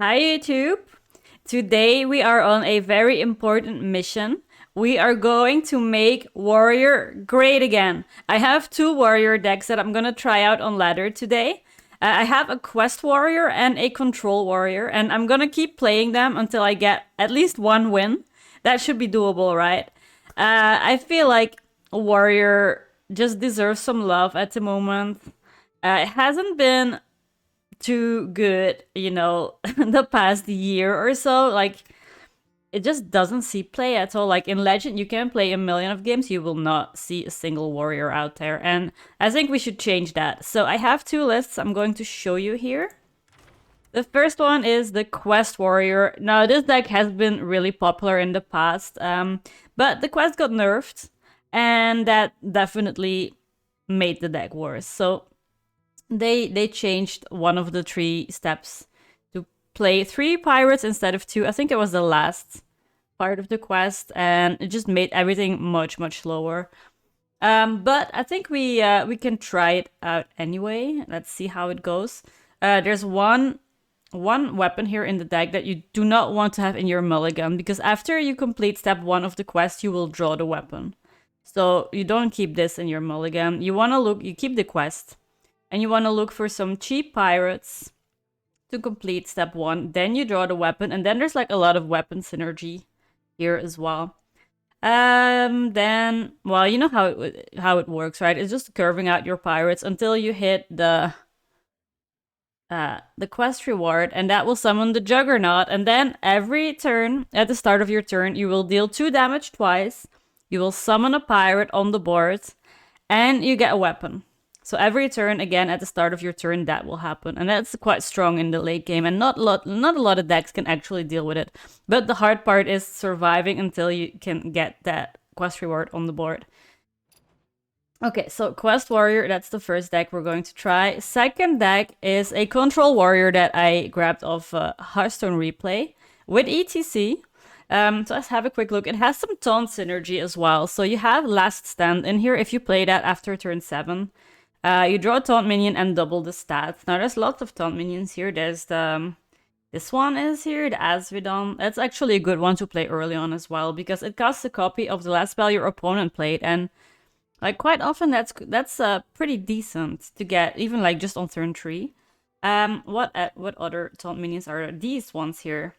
Hi YouTube! Today we are on a very important mission. We are going to make Warrior great again. I have two Warrior decks that I'm gonna try out on ladder today. I have a Quest Warrior and a Control Warrior, and I'm gonna keep playing them until I get at least one win. That should be doable, right? I feel like Warrior just deserves some love at the moment. It hasn't been too good, the past year or so. Like, it just doesn't see play at all. Like, in Legend, you can play a million of games, you will not see a single warrior out there. And I think we should change that. So I have two lists I'm going to show you here. The first one is the Quest Warrior. Now, this deck has been really popular in the past, but the Quest got nerfed, and that definitely made the deck worse. So they changed one of the 3 steps to play 3 pirates instead of 2. I think it was the last part of the quest, and it just made everything much slower. But I think we can try it out anyway. Let's see how it goes. There's one weapon here in the deck that you do not want to have in your mulligan, because after you complete step 1 of the quest, you will draw the weapon. So you don't keep this in your mulligan. You keep the quest, and you want to look for some cheap pirates to complete step 1. Then you draw the weapon, and then there's like a lot of weapon synergy here as well. Then, well, you know how it works, right? It's just curving out your pirates until you hit the quest reward, and that will summon the Juggernaut. And then every turn, at the start of your turn, you will deal 2 damage twice. You will summon a pirate on the board, and you get a weapon. So every turn, again, at the start of your turn, that will happen. And that's quite strong in the late game, and not a lot of decks can actually deal with it. But the hard part is surviving until you can get that quest reward on the board. Okay, so Quest Warrior, that's the first deck we're going to try. Second deck is a Control Warrior that I grabbed off Hearthstone Replay with ETC. So let's have a quick look. It has some taunt synergy as well. So you have Last Stand in here if you play that after turn 7. You draw a taunt minion and double the stats. Now, there's lots of taunt minions here. There's this one is here, the Asvidon. That's actually a good one to play early on as well, because it costs a copy of the last spell your opponent played, and like quite often that's pretty decent to get, even like just on turn 3. What other taunt minions are there? These ones here.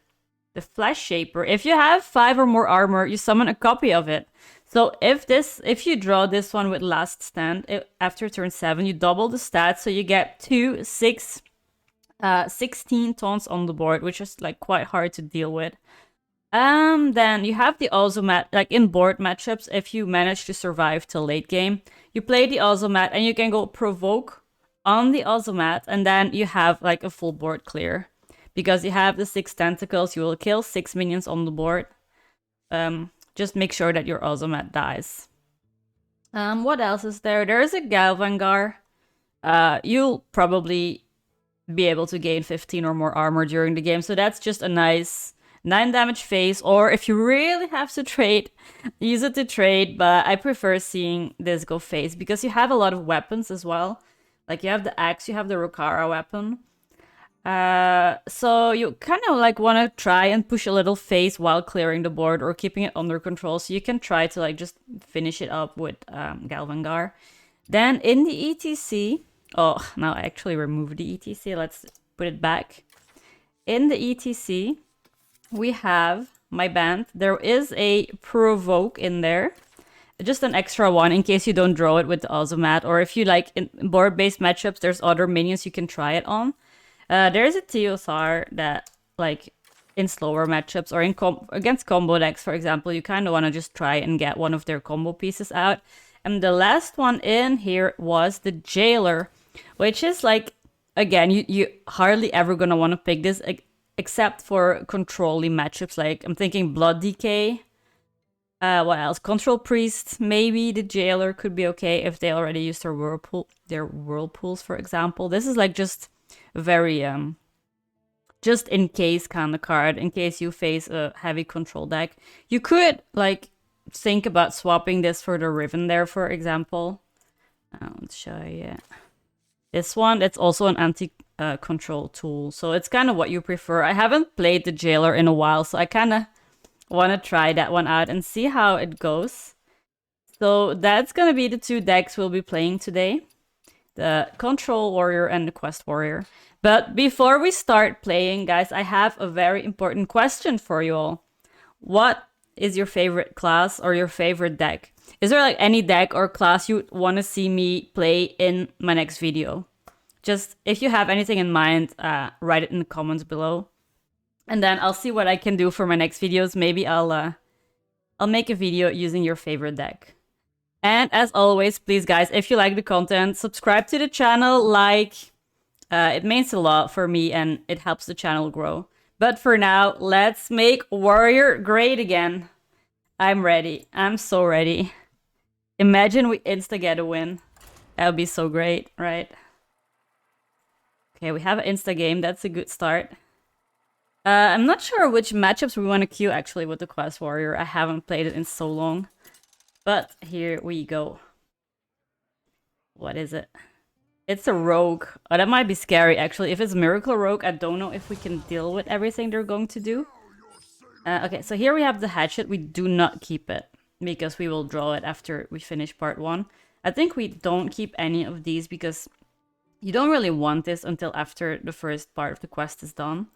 The Flesh Shaper. If you have 5 or more armor, you summon a copy of it. So if you draw this one with Last Stand after turn 7, you double the stats, so you get 16 taunts on the board, which is like quite hard to deal with. Then you have the Ozomat, like in board matchups, if you manage to survive till late game, you play the Ozomat and you can go Provoke on the Ozomat, and then you have like a full board clear. Because you have the 6 tentacles, you will kill 6 minions on the board. Just make sure that your Ozomat dies. What else is there? There's a Galvangar. You'll probably be able to gain 15 or more armor during the game, so that's just a nice 9 damage phase. Or if you really have to trade, use it to trade, but I prefer seeing this go phase, because you have a lot of weapons as well. Like, you have the axe, you have the Rokara weapon. So you kind of like want to try and push a little phase while clearing the board or keeping it under control, so you can try to like just finish it up with Galvangar. Then in the ETC, oh, now I actually removed the ETC, let's put it back. In the ETC, we have my band. There is a Provoke in there. Just an extra one in case you don't draw it with the Ozomat, or if you like in board-based matchups, there's other minions you can try it on. There's a Teosar that, like, in slower matchups or in against combo decks, for example, you kind of want to just try and get one of their combo pieces out. And the last one in here was the Jailer, which is like, again, you hardly ever gonna want to pick this except for controlling matchups. Like, I'm thinking Blood Decay. What else? Control Priest, maybe the Jailer could be okay if they already used their whirlpools, for example. This is like just very just in case kind of card, in case you face a heavy control deck. You could like think about swapping this for the Riven there, for example. Let's show you. This one, it's also an anti-control tool, so it's kind of what you prefer. I haven't played the Jailer in a while, so I kind of want to try that one out and see how it goes. So that's gonna be the two decks we'll be playing today. The Control Warrior and the Quest Warrior. But before we start playing, guys, I have a very important question for you all. What is your favorite class or your favorite deck? Is there like any deck or class you want to see me play in my next video? Just if you have anything in mind, write it in the comments below. And then I'll see what I can do for my next videos. Maybe I'll make a video using your favorite deck. And as always, please guys, if you like the content, subscribe to the channel, like. It means a lot for me and it helps the channel grow. But for now, let's make Warrior great again. I'm ready. I'm so ready. Imagine we insta get a win. That would be so great, right? Okay, we have an insta game. That's a good start. I'm not sure which matchups we want to queue actually with the Quest Warrior. I haven't played it in so long. But here we go. What is it? It's a rogue. Oh, that might be scary, actually. If it's Miracle Rogue, I don't know if we can deal with everything they're going to do. Okay, so here we have the Hatchet. We do not keep it, because we will draw it after we finish part 1. I think we don't keep any of these, because you don't really want this until after the first part of the quest is done.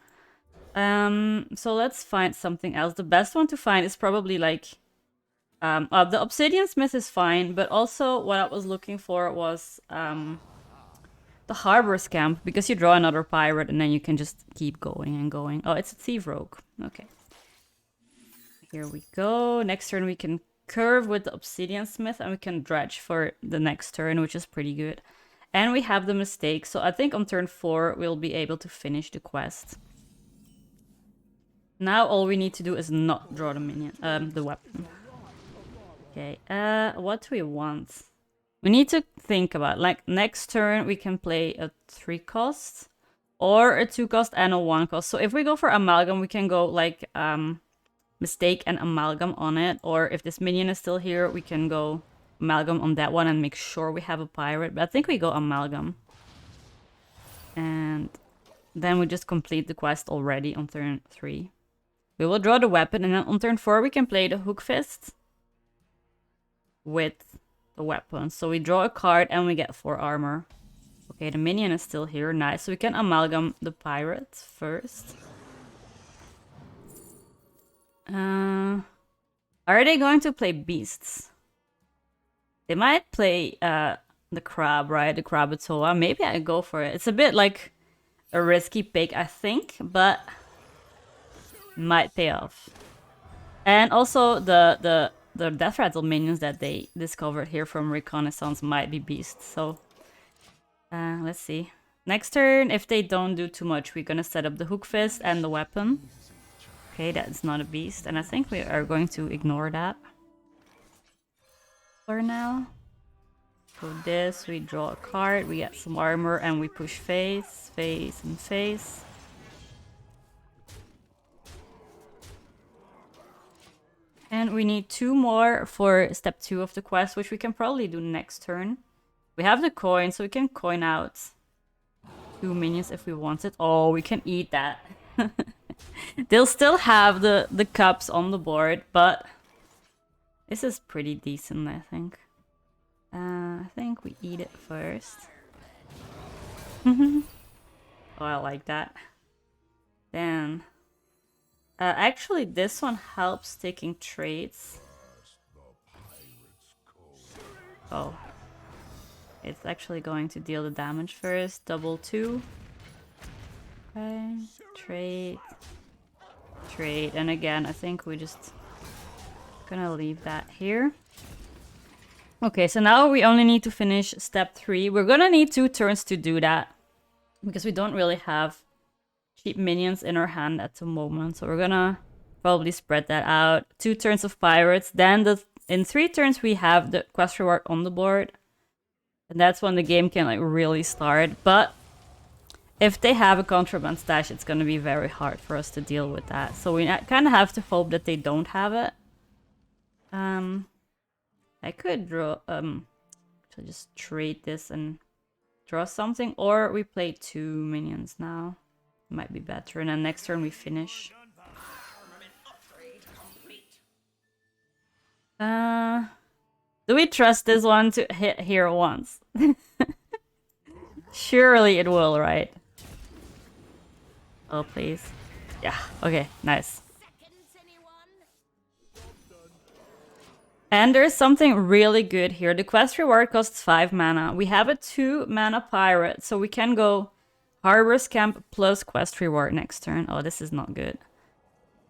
So let's find something else. The best one to find is probably like... the Obsidian Smith is fine, but also what I was looking for was... the Harbor's Camp, because you draw another pirate and then you can just keep going and going. Oh, it's a Thief Rogue. Okay. Here we go. Next turn we can curve with the Obsidian Smith and we can dredge for the next turn, which is pretty good. And we have the Mistake, so I think on turn 4 we'll be able to finish the quest. Now all we need to do is not draw the minion, the weapon. Okay, what do we want? We need to think about, like, next turn we can play a 3 cost or a 2 cost and a 1 cost. So if we go for Amalgam, we can go like Mistake and Amalgam on it. Or if this minion is still here, we can go Amalgam on that one and make sure we have a pirate. But I think we go Amalgam. And then we just complete the quest already on turn 3. We will draw the weapon, and then on turn 4 we can play the Hook Fist with the weapon. So we draw a card and we get 4 armor. Okay, the minion is still here. Nice. So we can Amalgam the pirate first. Are they going to play beasts? They might play the crab, right? The Krabatoa. Maybe I go for it. It's a bit like a risky pick, I think, but might pay off. And also the Death Rattle minions that they discovered here from Reconnaissance might be beasts. So let's see. Next turn, if they don't do too much, we're gonna set up the Hook Fist and the weapon. Okay, that's not a beast, and I think we are going to ignore that for now. So this, we draw a card, we get some armor, and we push face, face, and face. And we need 2 more for step 2 of the quest, which we can probably do next turn. We have the coin, so we can coin out 2 minions if we want it. Oh, we can eat that. They'll still have the cups on the board, but this is pretty decent, I think. I think we eat it first. Oh, I like that. Then... actually, this one helps taking trades. Oh. It's actually going to deal the damage first. Double 2. Okay. Trade. Trade. And again, I think we just gonna leave that here. Okay, so now we only need to finish step 3. We're gonna need 2 turns to do that, because we don't really have cheap minions in our hand at the moment. So we're gonna probably spread that out. 2 turns of pirates. Then in 3 turns we have the quest reward on the board. And that's when the game can like really start. But if they have a contraband stash, it's gonna be very hard for us to deal with that. So we kind of have to hope that they don't have it. I could draw to just trade this and draw something, or we play 2 minions now. Might be better, and then next turn we finish. Do we trust this one to hit here once? Surely it will, right? Oh, please. Yeah, okay, nice. And there's something really good here. The quest reward costs 5 mana. We have a 2 mana pirate, so we can go Harbor's Camp plus quest reward next turn. Oh, this is not good.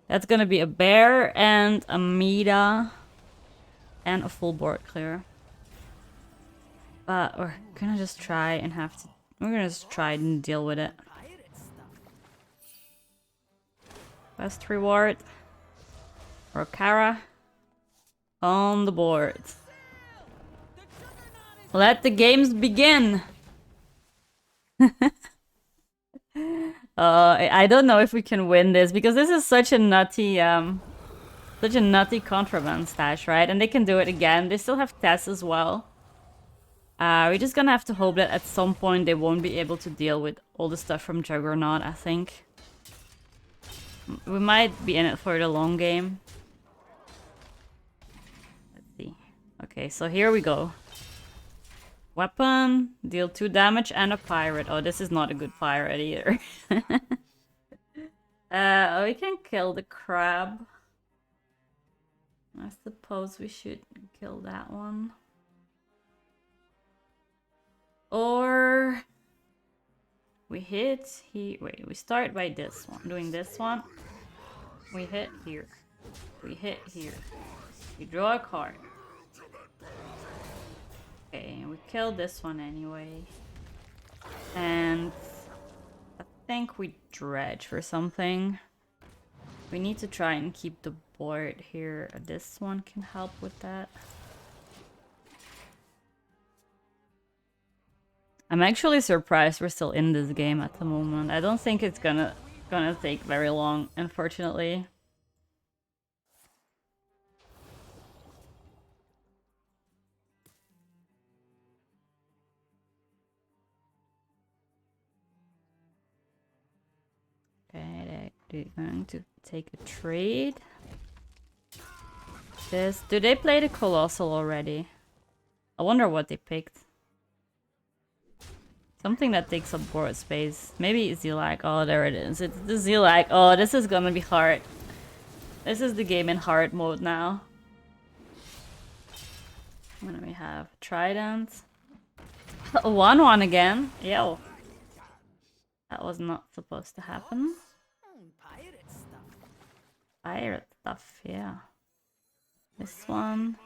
That's gonna be a bear and a Mida and a full board clear. But we're gonna just try and have to... We're gonna just try and deal with it. Quest reward. Rokara. On the board. Let the games begin! I don't know if we can win this, because this is such a nutty contraband stash, right? And they can do it again. They still have Tess as well. We're just gonna have to hope that at some point they won't be able to deal with all the stuff from Juggernaut, I think. We might be in it for the long game. Let's see. Okay, so here we go. Weapon, deal 2 damage, and a pirate. Oh, this is not a good pirate either. We can kill the crab. I suppose we should kill that one. Or we hit here. Wait, we start by this one. Doing this one. We hit here. We hit here. We draw a card. Okay, we killed this one anyway. And I think we dredge for something. We need to try and keep the board here. This one can help with that. I'm actually surprised we're still in this game at the moment. I don't think it's gonna take very long, unfortunately. Okay, they're going to take a trade. Do they play the Colossal already? I wonder what they picked. Something that takes up board space. Maybe Zilak. Oh, there it is. It's the Zilak. Oh, this is gonna be hard. This is the game in hard mode now. What do we have? Trident. 1-1 again. Yo. That was not supposed to happen. Pirate stuff, yeah. This one.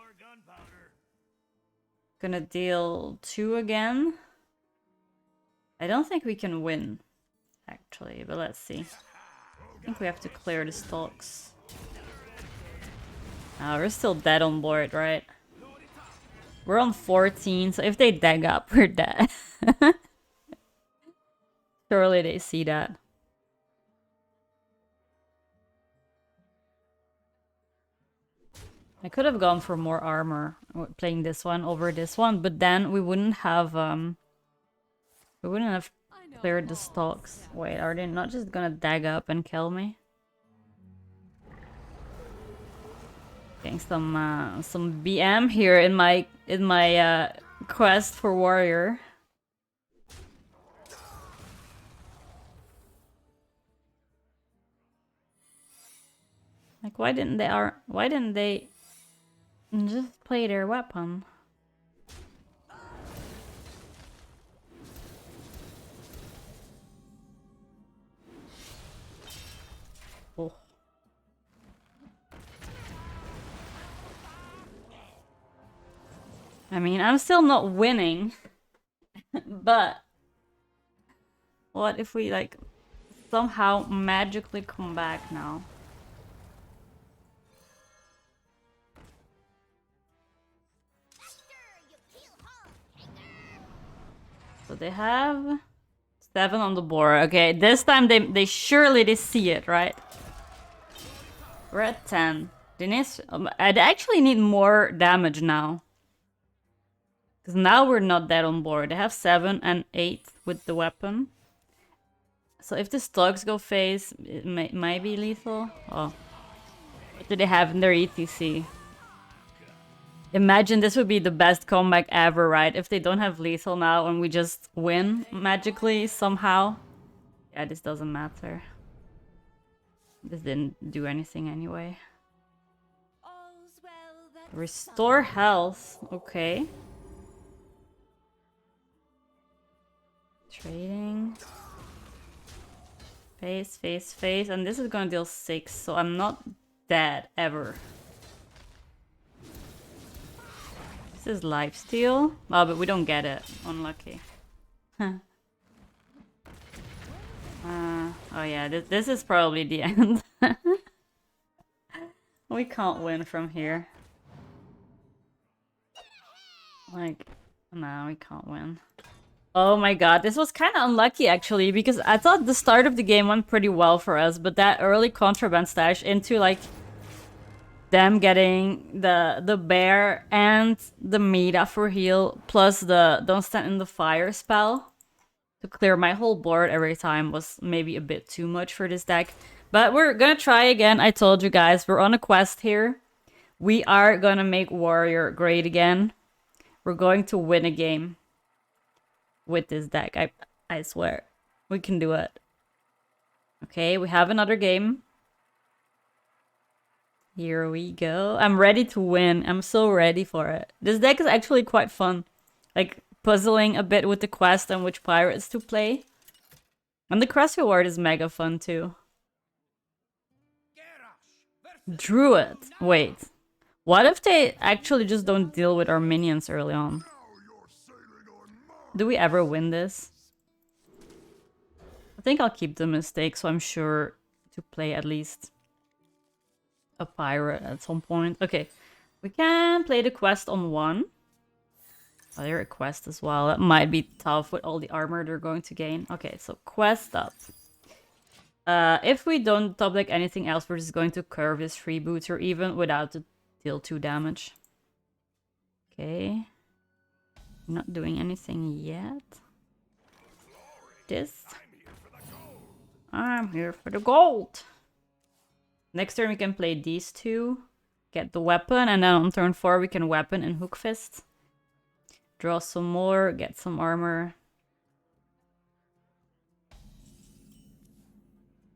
Gonna deal 2 again. I don't think we can win, actually, but let's see. I think we have to clear the stalks. We're still dead on board, right? We're on 14, so if they dag up, we're dead. Surely they see that. I could have gone for more armor, playing this one over this one, but then we wouldn't have cleared the stalks. Wait, are they not just gonna dag up and kill me? Getting some BM here in my quest for warrior. Like, why didn't they just play their weapon? Oh. I mean, I'm still not winning, but what if we, like, somehow magically come back now? So they have 7 on the board. Okay, this time they surely see it, right? We're at 10. I'd actually need more damage now. Because now we're not that on board. They have 7 and 8 with the weapon. So if the slugs go phase, it might be lethal. Oh. What do they have in their ETC? Imagine this would be the best comeback ever, right? If they don't have lethal now and we just win magically somehow. Yeah, this doesn't matter. This didn't do anything anyway. Restore health. Okay. Trading. Phase, phase, phase. And this is gonna deal 6, so I'm not dead ever. This is lifesteal. Oh, but we don't get it. Unlucky. Oh yeah, this is probably the end. We can't win from here. Like, no, we can't win. Oh my god, this was kind of unlucky actually, because I thought the start of the game went pretty well for us, but that early contraband stash into like them getting the bear and the meta for heal, plus the don't stand in the fire spell to clear my whole board every time was maybe a bit too much for this deck. But we're gonna try again. I told you guys, we're on a quest here. We are gonna make Warrior great again. We're going to win a game with this deck. I swear. We can do it. Okay, we have another game. Here we go. I'm ready to win. I'm so ready for it. This deck is actually quite fun. Like, puzzling a bit with the quest and which pirates to play. And the quest reward is mega fun too. Druid. Wait. What if they actually just don't deal with our minions early on? Do we ever win this? I think I'll keep the mistake, so I'm sure to play at least a pirate at some point. Okay, we can play the quest on 1. Oh, they're a quest as well. That might be tough with all the armor they're going to gain. Okay, so quest up. If we don't top deck anything else, we're just going to curve this freebooter even without the deal 2 damage. Okay. Not doing anything yet. This. I'm here for the gold. Next turn we can play these 2. Get the weapon, and then on turn 4 we can weapon and hook fist. Draw some more, get some armor.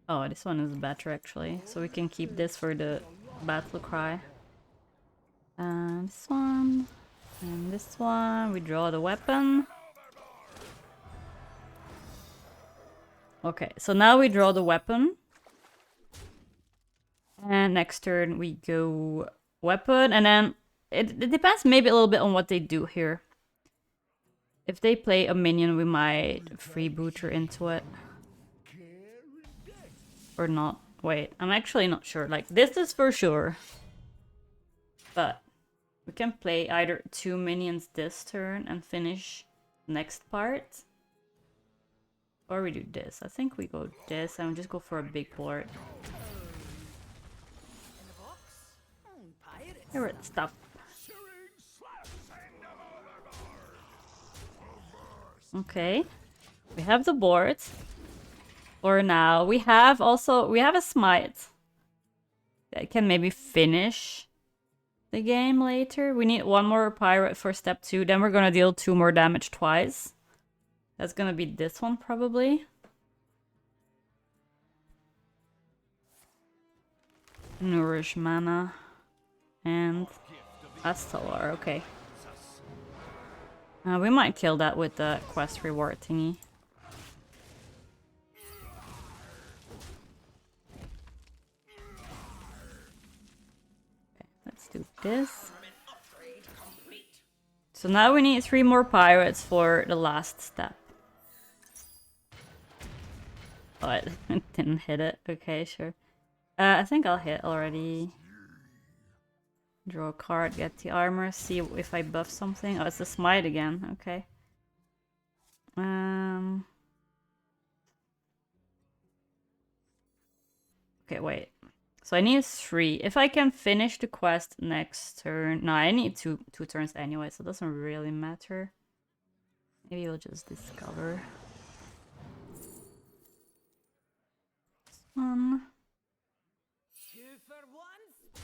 Oh, this one is better actually. So we can keep this for the battle cry. And this one. And this one. We draw the weapon. Okay, so now we draw the weapon. And next turn we go weapon. And then it depends maybe a little bit on what they do here. If they play a minion, we might freebooter into it. Or not. Wait, I'm actually not sure. Like, this is for sure. But we can play either 2 minions this turn and finish next part. Or we do this. I think we go this and we just go for a big board. Pirate stuff. Okay. We have the board. For now. We have a smite. That can maybe finish the game later. We need 1 more pirate for step 2. Then we're gonna deal 2 more damage twice. That's gonna be this one probably. Nourish mana. And Astalar, okay. We might kill that with the quest reward thingy. Okay, let's do this. So now we need 3 more pirates for the last step. Oh, I didn't hit it. Okay, sure. I think I'll hit already. Draw a card, get the armor, see if I buff something. Oh, it's a smite again. Okay. Okay, wait. So I need 3. If I can finish the quest next turn... No, I need two turns anyway, so it doesn't really matter. Maybe we'll just discover. This one.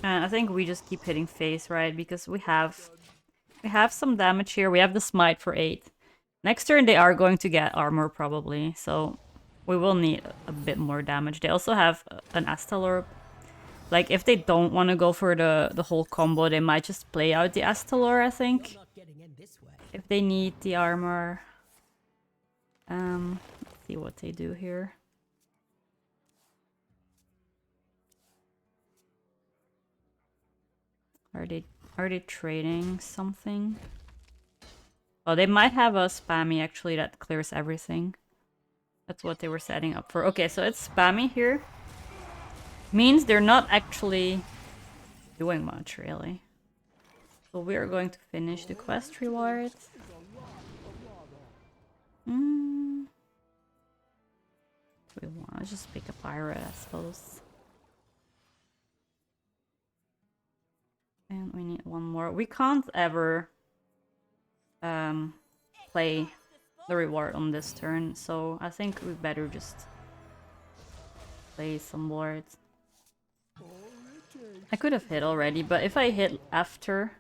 And I think we just keep hitting face, right? Because we have some damage here. We have the smite for 8. Next turn they are going to get armor probably, so we will need a bit more damage. They also have an Astalorb. Like, if they don't want to go for the whole combo, they might just play out the Astalor, I think. If they need the armor. Let's see what they do here. Are they trading something? Oh, they might have a spammy actually that clears everything. That's what they were setting up for. Okay, so it's spammy here. Means they're not actually doing much, really. So we are going to finish the quest rewards. We want to just pick a pirate, I suppose. And we need one more. We can't ever play the reward on this turn, so I think we better just play some wards. I could have hit already, but if I hit after,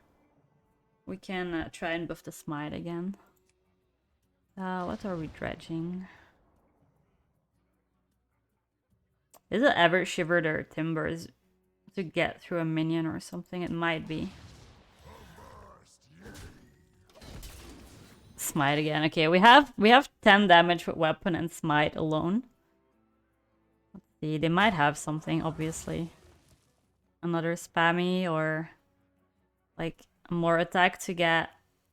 we can try and buff the smite again. What are we dredging? Is it ever shiver their timbers to get through a minion or something? It might be. Smite again. Okay, we have 10 damage with weapon and smite alone. Let's see, they might have something, obviously. Another spammy or like more attack to get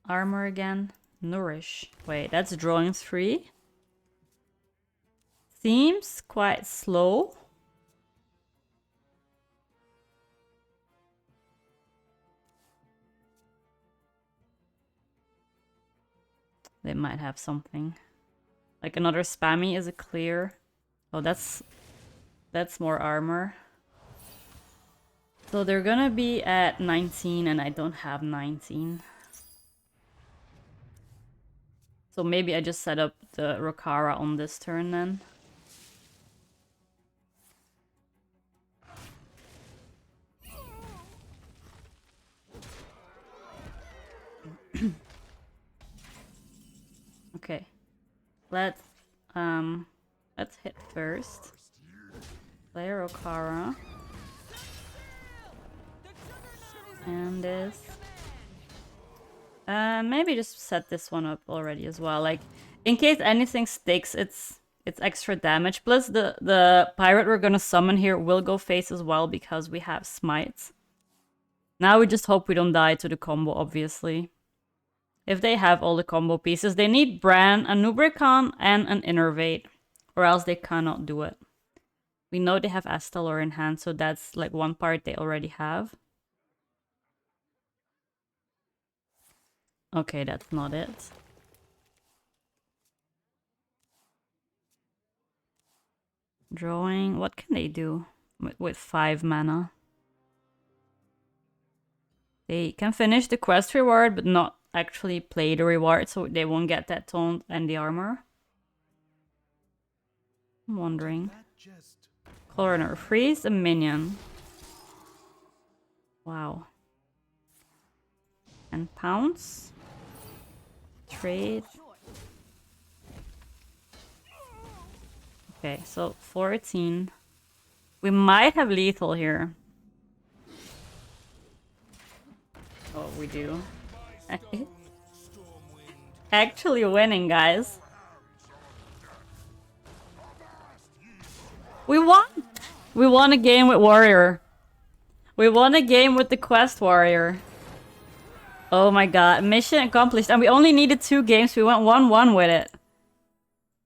armor again. Nourish. Wait, that's drawing 3. Seems quite slow. They might have something. Like another spammy is a clear. Oh, that's more armor. So they're gonna be at 19 and I don't have 19. So maybe I just set up the Rokara on this turn then. Okay. Let's hit first. Play Rokara. And this. Maybe just set this one up already as well. Like, in case anything sticks, it's extra damage. Plus, the pirate we're gonna summon here will go face as well because we have smites. Now we just hope we don't die to the combo, obviously. If they have all the combo pieces, they need Bran, a Nubricon, and an Innervate, or else they cannot do it. We know they have Astalor in hand, so that's like one part they already have. Okay, that's not it. Drawing, what can they do with 5 mana? They can finish the quest reward, but not actually play the reward, so they won't get that taunt and the armor. I'm wondering. Coroner, freeze a minion. Wow. And pounce. Trade. Okay, so 14. We might have lethal here. Oh, we do. Actually winning, guys. We won! We won a game with Warrior. We won a game with the Quest Warrior. Oh my god, mission accomplished. And we only needed 2 games. We went 1-1 with it.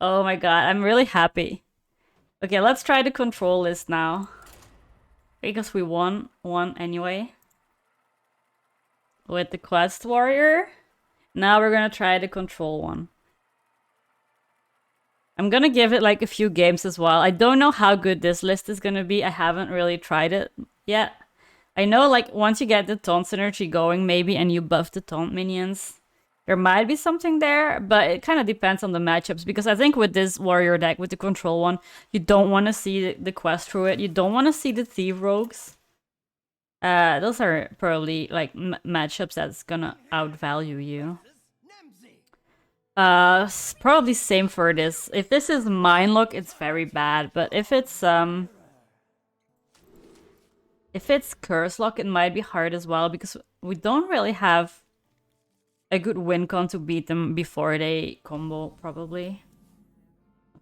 Oh my god, I'm really happy. Okay, let's try the control list now. Because we won one anyway. With the Quest Warrior. Now we're gonna try the control one. I'm gonna give it like a few games as well. I don't know how good this list is gonna be. I haven't really tried it yet. I know like once you get the taunt synergy going maybe and you buff the taunt minions, there might be something there, but it kind of depends on the matchups because I think with this warrior deck, with the control one, you don't want to see the quest through it. You don't want to see the thief rogues. Those are probably like matchups that's gonna outvalue you. Probably same for this. If this is Mind Lock, it's very bad. But if it's Curse Lock, it might be hard as well because we don't really have a good win con to beat them before they combo, probably.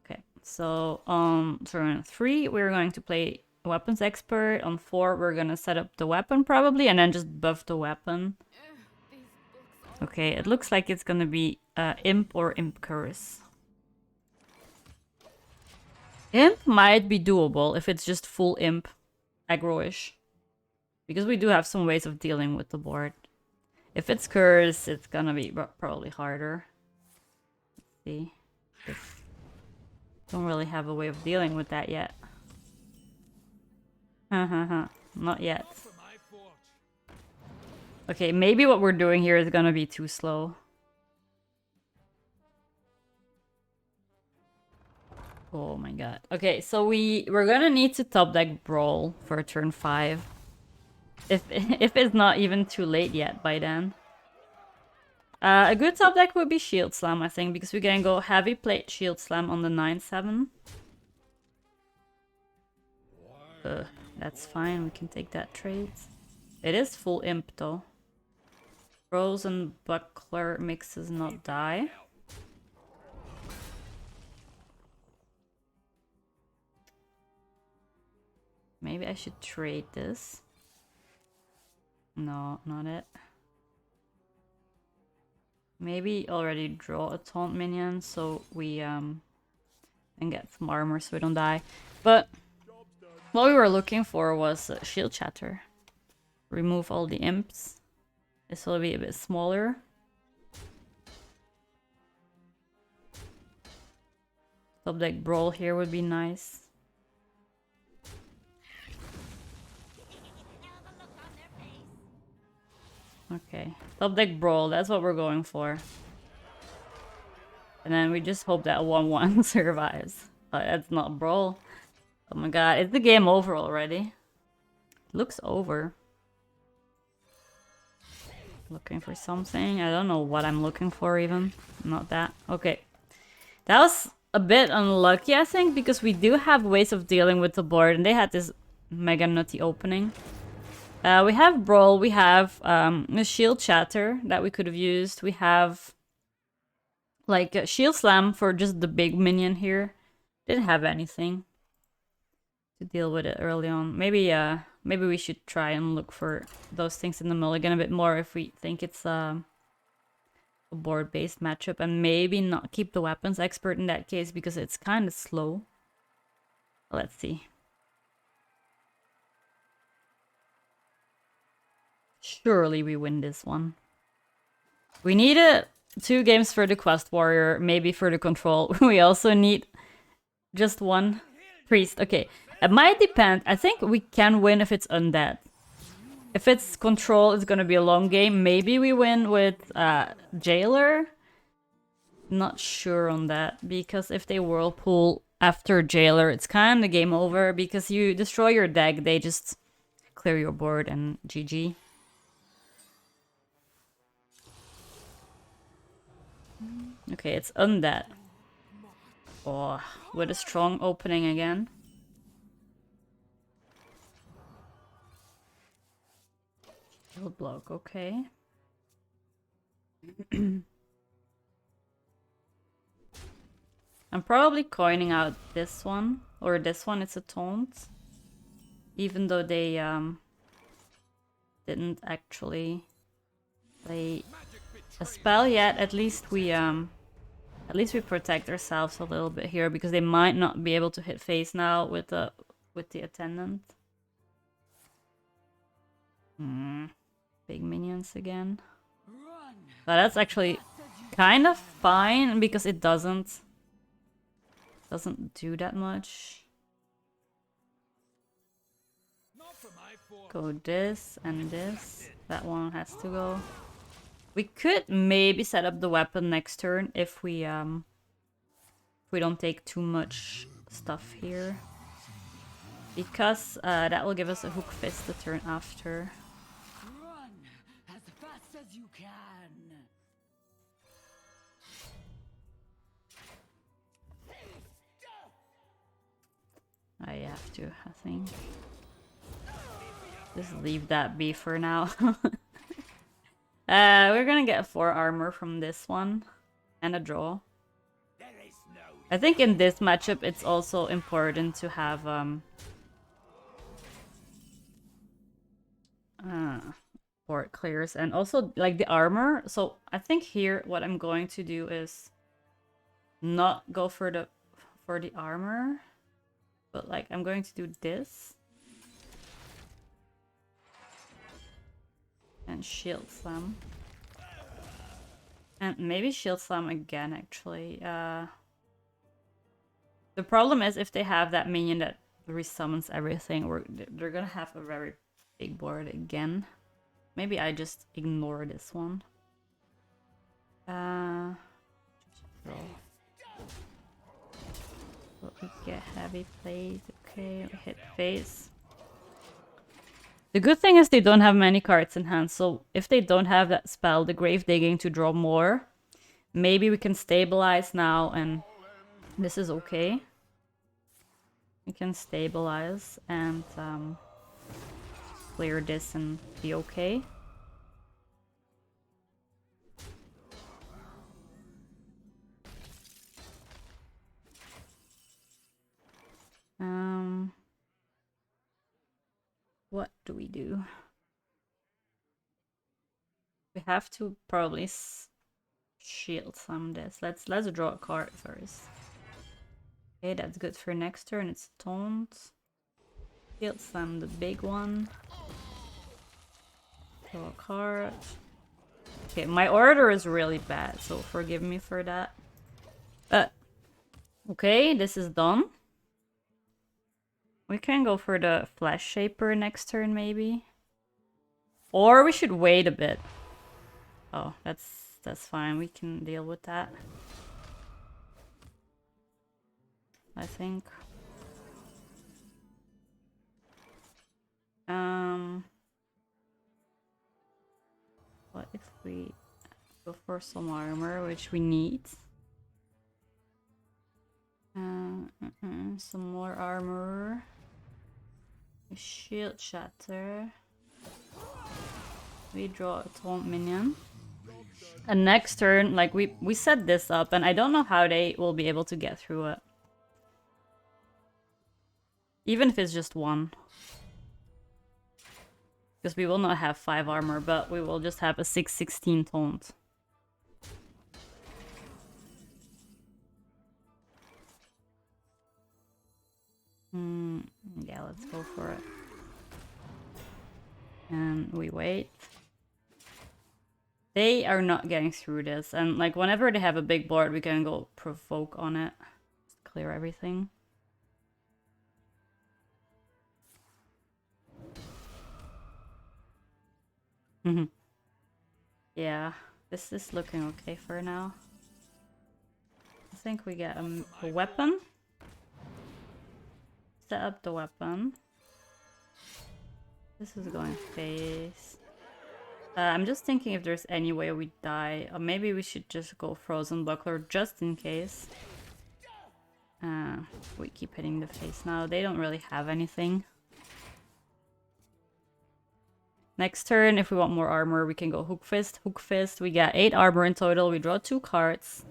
Okay, so on turn 3, we're going to play Weapons Expert. On 4, we're gonna set up the weapon probably, and then just buff the weapon. Okay, it looks like it's gonna be Imp or Imp Curse. Imp might be doable if it's just full Imp aggro-ish. Because we do have some ways of dealing with the board. If it's Curse, it's gonna be probably harder. Let's see. Don't really have a way of dealing with that yet. Not yet. Okay, maybe what we're doing here is gonna be too slow. Oh my god. Okay, so we're gonna need to top deck Brawl for turn 5. If it's not even too late yet by then. A good top deck would be Shield Slam, I think, because we can go Heavy Plate Shield Slam on the 9/7. That's fine, we can take that trade. It is full Imp though. Frozen Buckler mixes not die. Maybe I should trade this. No, not it. Maybe already draw a taunt minion so we and get some armor so we don't die. But what we were looking for was Shield Chatter. Remove all the imps. This will be a bit smaller. Top deck Brawl here would be nice. Okay, top deck Brawl, that's what we're going for. And then we just hope that 1/1 survives. That's not Brawl. Oh my god, is the game over already? Looks over. Looking for something. I don't know what I'm looking for even. Not that. Okay. That was a bit unlucky, I think, because we do have ways of dealing with the board, and they had this mega nutty opening. We have Brawl, we have a Shield Chatter that we could have used. We have like a Shield Slam for just the big minion here. Didn't have anything to deal with it early on. Maybe we should try and look for those things in the mulligan a bit more if we think it's a board-based matchup, and maybe not keep the Weapons Expert in that case because it's kind of slow. Let's see. Surely we win this one. We need 2 games for the Quest Warrior, maybe for the Control. We also need just 1 Priest. Okay, it might depend. I think we can win if it's Undead. If it's Control, it's gonna be a long game. Maybe we win with Jailer. Not sure on that, because if they Whirlpool after Jailer, it's kind of game over, because you destroy your deck, they just clear your board and GG. Okay, it's Undead. Oh, with a strong opening again. Shield block, okay. I'm probably coining out this one, or this one, it's a taunt. Even though they didn't actually play a spell yet, at least we protect ourselves a little bit here, because they might not be able to hit face now with the attendant. Big minions again. But that's actually kind of fine because it doesn't Doesn't do that much. Go this and this. That one has to go. We could maybe set up the weapon next turn if we don't take too much stuff here. Because that will give us a hook fist the turn after. Run as fast as you can. I have to, I think. Just leave that be for now. We're gonna get 4 armor from this one. And a draw. I think in this matchup it's also important to have port clears and also like the armor. So I think here what I'm going to do is not go for the armor, but like I'm going to do this and shield slam. And maybe shield slam again actually. The problem is if they have that minion that resummons everything, they're gonna have a very big board again. Maybe I just ignore this one. Well, we get heavy plays. Okay, we hit face. The good thing is they don't have many cards in hand, so if they don't have that spell, the grave digging to draw more, maybe we can stabilize now and this is okay. We can stabilize and clear this and be okay. What do we do? We have to probably shield some this. Let's draw a card first. Okay, that's good for next turn. It's taunt. Shield slam the big one. Draw a card. Okay, my order is really bad, so forgive me for that. But okay, this is done. We can go for the Flash Shaper next turn, maybe. Or we should wait a bit. Oh, that's fine. We can deal with that. I think. What if we go for some armor, which we need? Some more armor. Shield shatter. We draw a taunt minion. And next turn, like we set this up, and I don't know how they will be able to get through it. Even if it's just 1. Because we will not have 5 armor, but we will just have a 6/16 taunt. Yeah, let's go for it. And we wait. They are not getting through this. And like whenever they have a big board, we can go provoke on it. Just clear everything. Yeah, this is looking okay for now. I think we get a weapon. Set up the weapon. This is going face. I'm just thinking if there's any way we die. Or maybe we should just go Frozen Buckler just in case. We keep hitting the face now. They don't really have anything. Next turn, if we want more armor, we can go Hook Fist. Hook Fist. We get 8 armor in total. We draw 2 cards.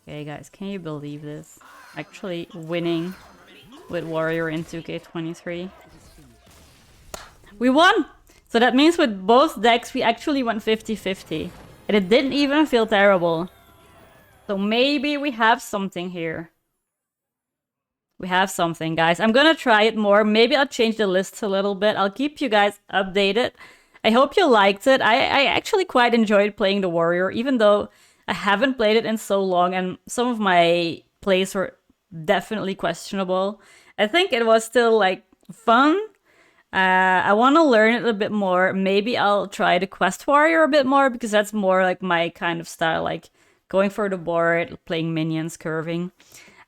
Okay, guys, can you believe this? Actually winning with Warrior in 2K23. We won! So that means with both decks, we actually went 50-50. And it didn't even feel terrible. So maybe we have something here. We have something, guys. I'm gonna try it more. Maybe I'll change the lists a little bit. I'll keep you guys updated. I hope you liked it. I actually quite enjoyed playing the warrior, even though I haven't played it in so long, and some of my plays were definitely questionable. I think it was still like fun. I want to learn it a bit more. Maybe I'll try the quest warrior a bit more because that's more like my kind of style, like going for the board, playing minions, curving.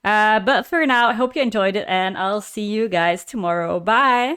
But for now, I hope you enjoyed it, and I'll see you guys tomorrow. Bye!